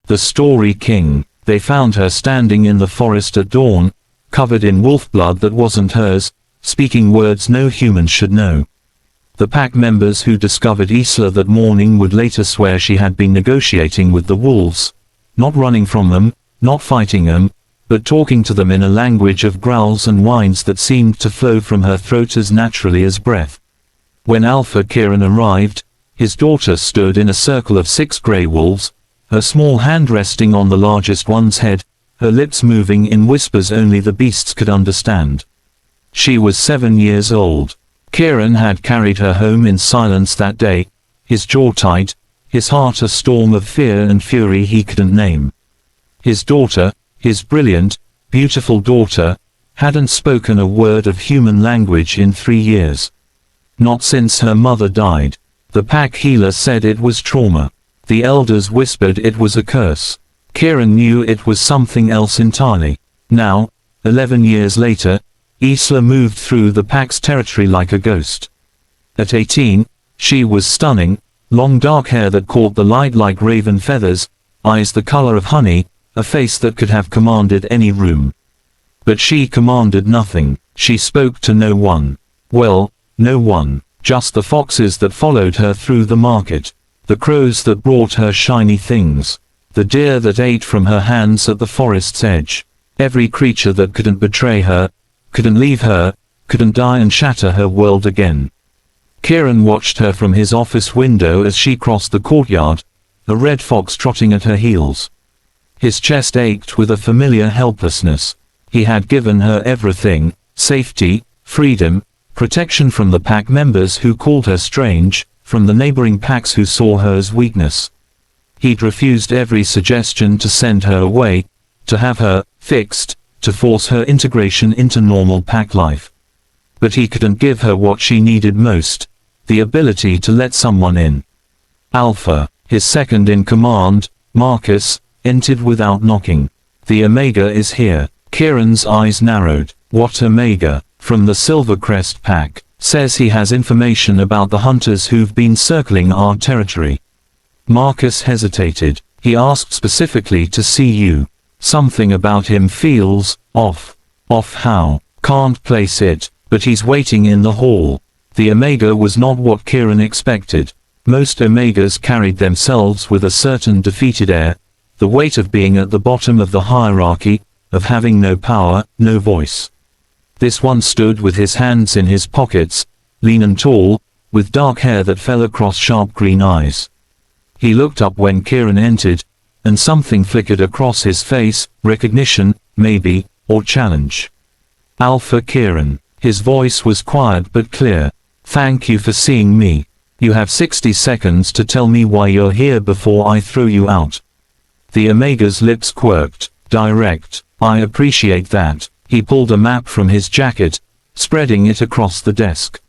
The Story King. They found her standing in the forest at dawn, covered in wolf blood that wasn't hers, speaking words no human should know. The pack members who discovered Isla that morning would later swear she had been negotiating with the wolves, not running from them, not fighting them, but talking to them in a language of growls and whines that seemed to flow from her throat as naturally as breath. When Alpha Kieran arrived, his daughter stood in a circle of 6 grey wolves, her small hand resting on the largest one's head, her lips moving in whispers only the beasts could understand. She was 7 years old. Kieran had carried her home in silence that day, his jaw tight, his heart a storm of fear and fury he couldn't name. His daughter, his brilliant, beautiful daughter, hadn't spoken a word of human language in 3 years. Not since her mother died. The pack healer said it was trauma. The elders whispered it was a curse. Kieran knew it was something else entirely. Now, 11 years later, Isla moved through the pack's territory like a ghost. At 18, she was stunning, long dark hair that caught the light like raven feathers, eyes the color of honey, a face that could have commanded any room. But she commanded nothing. She spoke to no one. Well, no one. Just the foxes that followed her through the market. The crows that brought her shiny things. The deer that ate from her hands at the forest's edge. Every creature that couldn't betray her, couldn't leave her, couldn't die and shatter her world again. Kieran watched her from his office window as she crossed the courtyard, a red fox trotting at her heels. His chest ached with a familiar helplessness. He had given her everything, safety, freedom, protection from the pack members who called her strange, from the neighboring packs who saw her as weakness. He'd refused every suggestion to send her away, to have her fixed, to force her integration into normal pack life. But he couldn't give her what she needed most, the ability to let someone in. Alpha, his second in command, Marcus, entered without knocking. The Omega is here. Kieran's eyes narrowed. What Omega? From the Silvercrest pack. Says he has information about the hunters who've been circling our territory. Marcus hesitated. He asked specifically to see you. Something about him feels off. Off how? Can't place it, but he's waiting in the hall. The Omega was not what Kieran expected. Most Omegas carried themselves with a certain defeated air, the weight of being at the bottom of the hierarchy, of having no power, no voice. This one stood with his hands in his pockets, lean and tall, with dark hair that fell across sharp green eyes. He looked up when Kieran entered, and something flickered across his face, recognition, maybe, or challenge. Alpha Kieran. His voice was quiet but clear. Thank you for seeing me. You have 60 seconds to tell me why you're here before I throw you out. The Omega's lips quirked. Direct. I appreciate that. He pulled a map from his jacket, spreading it across the desk.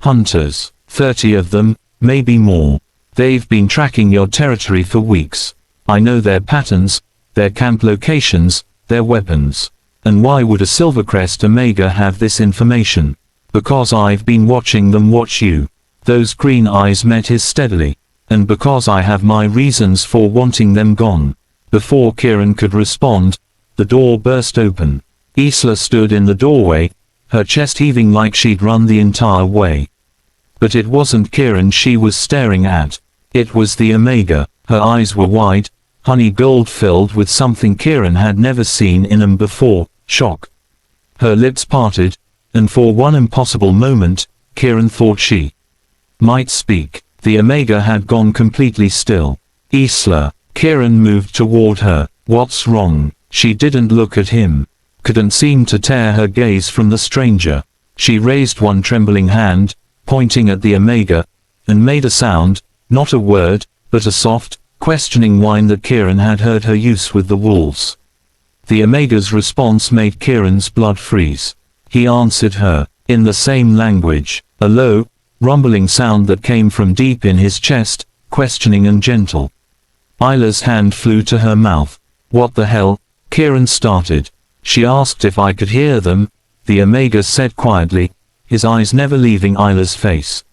Hunters. 30 of them, maybe more. They've been tracking your territory for weeks. I know their patterns, their camp locations, their weapons. And why would a Silvercrest Omega have this information? Because I've been watching them watch you. Those green eyes met his steadily. And because I have my reasons for wanting them gone. Before Kieran could respond, the door burst open. Isla stood in the doorway, her chest heaving like she'd run the entire way. But it wasn't Kieran she was staring at. It was the Omega. Her eyes were wide, honey gold filled with something Kieran had never seen in them before, shock. Her lips parted, and for one impossible moment, Kieran thought she might speak. The Omega had gone completely still. Isla. Kieran moved toward her. What's wrong? She didn't look at him. Couldn't seem to tear her gaze from the stranger. She raised one trembling hand, pointing at the Omega, and made a sound, not a word, but a soft, questioning whine that Kieran had heard her use with the wolves. The Omega's response made Kieran's blood freeze. He answered her, in the same language, a low, rumbling sound that came from deep in his chest, questioning and gentle. Isla's hand flew to her mouth. What the hell? Kieran started. She asked if I could hear them, the Omega said quietly, his eyes never leaving Isla's face.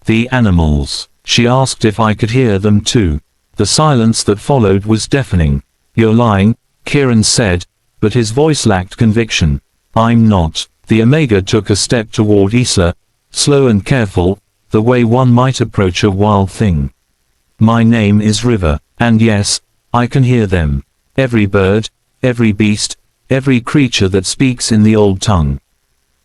The animals. She asked if I could hear them too. The silence that followed was deafening. "You're lying," Kieran said, but his voice lacked conviction. "I'm not." The Omega took a step toward Isla, slow and careful, the way one might approach a wild thing. "My name is River, and yes, I can hear them. Every bird, every beast, every creature that speaks in the old tongue."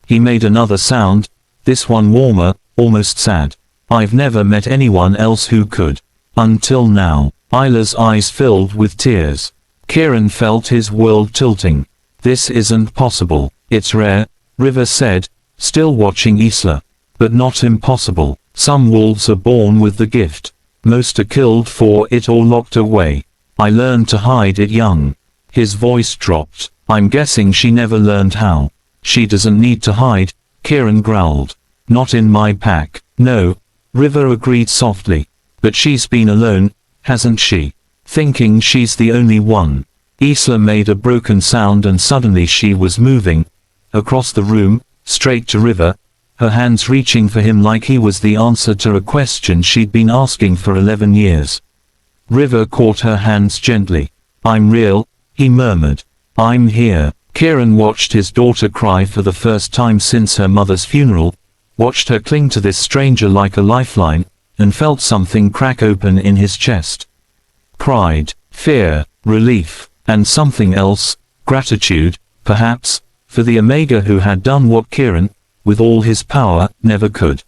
He made another sound, this one warmer, almost sad. "I've never met anyone else who could. Until now." Isla's eyes filled with tears. Kieran felt his world tilting. "This isn't possible." "It's rare," River said, still watching Isla. "But not impossible. Some wolves are born with the gift. Most are killed for it or locked away. I learned to hide it young." His voice dropped. "I'm guessing she never learned how." "She doesn't need to hide," Kieran growled. "Not in my pack." "No," River agreed softly. "But she's been alone, hasn't she? Thinking she's the only one." Isla made a broken sound and suddenly she was moving across the room, straight to River, her hands reaching for him like he was the answer to a question she'd been asking for 11 years. River caught her hands gently. "I'm real," he murmured. "I'm here." Kieran watched his daughter cry for the first time since her mother's funeral, watched her cling to this stranger like a lifeline, and felt something crack open in his chest. Pride, fear, relief, and something else, gratitude, perhaps, for the Omega who had done what Kieran, with all his power, never could.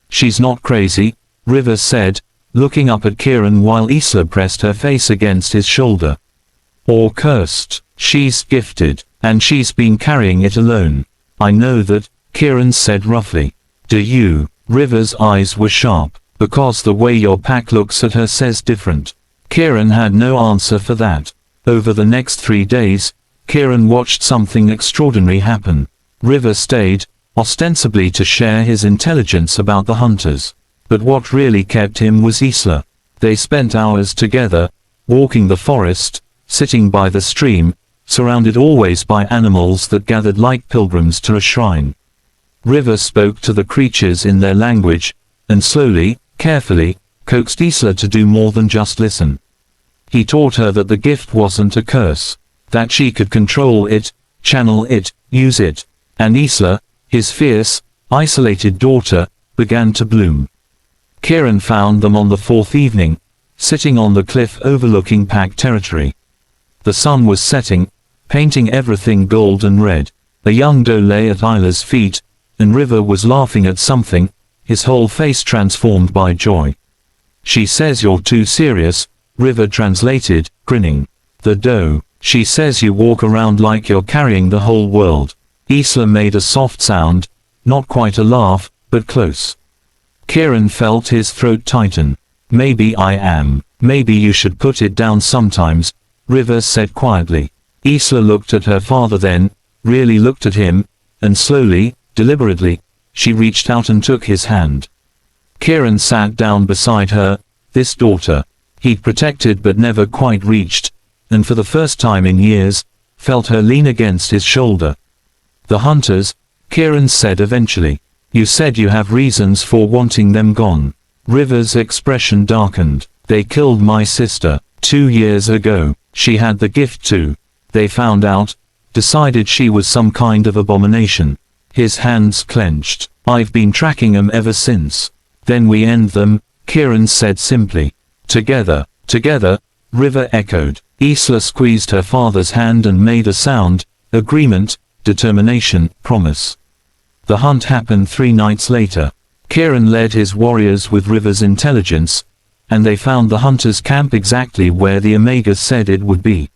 "She's not crazy," River said, looking up at Kieran while Isla pressed her face against his shoulder. "Or cursed. She's gifted, and she's been carrying it alone." "I know that," Kieran said roughly. "Do you?" River's eyes were sharp. "Because the way your pack looks at her says different." Kieran had no answer for that. Over the next 3 days, Kieran watched something extraordinary happen. River stayed, ostensibly to share his intelligence about the hunters. But what really kept him was Isla. They spent hours together, walking the forest, sitting by the stream, surrounded always by animals that gathered like pilgrims to a shrine. River spoke to the creatures in their language, and slowly, carefully, coaxed Isla to do more than just listen. He taught her that the gift wasn't a curse, that she could control it, channel it, use it, and Isla, his fierce, isolated daughter, began to bloom. Kieran found them on the 4th evening, sitting on the cliff overlooking pack territory. The sun was setting, painting everything gold and red. A young doe lay at Isla's feet, and River was laughing at something, his whole face transformed by joy. "She says you're too serious," River translated, grinning. "The doe. She says you walk around like you're carrying the whole world." Isla made a soft sound, not quite a laugh, but close. Kieran felt his throat tighten. "Maybe I am. Maybe you should put it down sometimes," River said quietly. Isla looked at her father then, really looked at him, and slowly, deliberately, she reached out and took his hand. Kieran sat down beside her, this daughter he'd protected but never quite reached, and for the first time in years, felt her lean against his shoulder. "The hunters," Kieran said eventually. "You said you have reasons for wanting them gone." River's expression darkened. "They killed my sister 2 years ago. She had the gift too. They found out, decided she was some kind of abomination." His hands clenched. "I've been tracking 'em ever since." "Then we end them," Kieran said simply. "Together." "Together," River echoed. Isla squeezed her father's hand and made a sound, agreement, determination, promise. The hunt happened 3 nights later. Kieran led his warriors with River's intelligence, and they found the hunters' camp exactly where the Omega said it would be.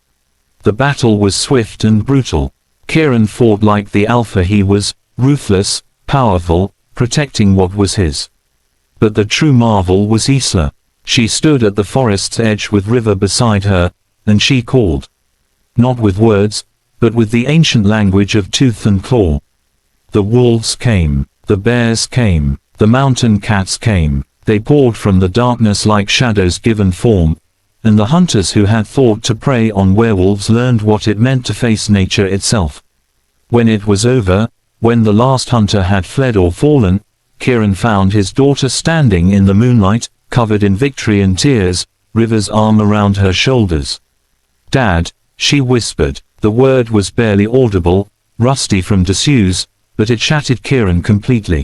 The battle was swift and brutal. Kieran fought like the alpha he was, ruthless, powerful, protecting what was his. But the true marvel was Isla. She stood at the forest's edge with River beside her, and she called. Not with words, but with the ancient language of tooth and claw. The wolves came, the bears came, the mountain cats came. They poured from the darkness like shadows given form, and the hunters who had thought to prey on werewolves learned what it meant to face nature itself. When it was over, when the last hunter had fled or fallen, Kieran found his daughter standing in the moonlight, covered in victory and tears, River's arm around her shoulders. "Dad," she whispered. The word was barely audible, rusty from disuse, but it shattered Kieran completely.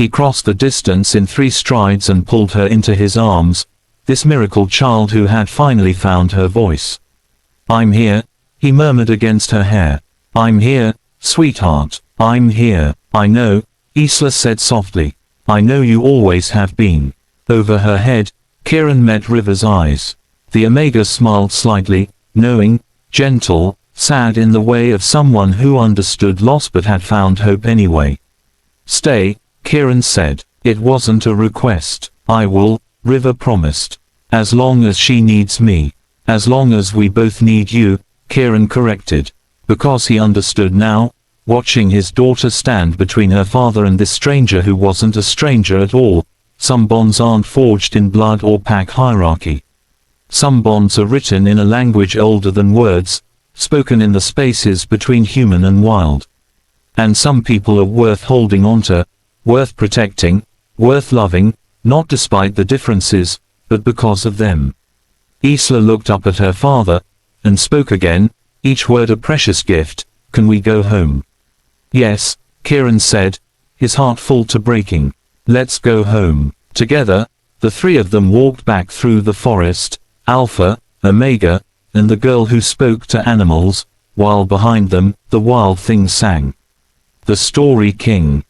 He crossed the distance in 3 strides and pulled her into his arms, this miracle child who had finally found her voice. "I'm here," he murmured against her hair. "I'm here, sweetheart. I'm here." "I know," Isla said softly. "I know you always have been." Over her head, Kieran met River's eyes. The Omega smiled slightly, knowing, gentle, sad in the way of someone who understood loss but had found hope anyway. "Stay," Kieran said. "It wasn't a request." "I will," River promised. "As long as she needs me. As long as we both need you," Kieran corrected. Because he understood now, watching his daughter stand between her father and this stranger who wasn't a stranger at all. Some bonds aren't forged in blood or pack hierarchy. Some bonds are written in a language older than words, spoken in the spaces between human and wild. And some people are worth holding onto, worth protecting, worth loving, not despite the differences, but because of them. Isla looked up at her father, and spoke again, each word a precious gift. "Can we go home?" "Yes," Kieran said, his heart full to breaking. "Let's go home." Together, the 3 of them walked back through the forest, Alpha, Omega, and the girl who spoke to animals, while behind them, the wild things sang. The Story King.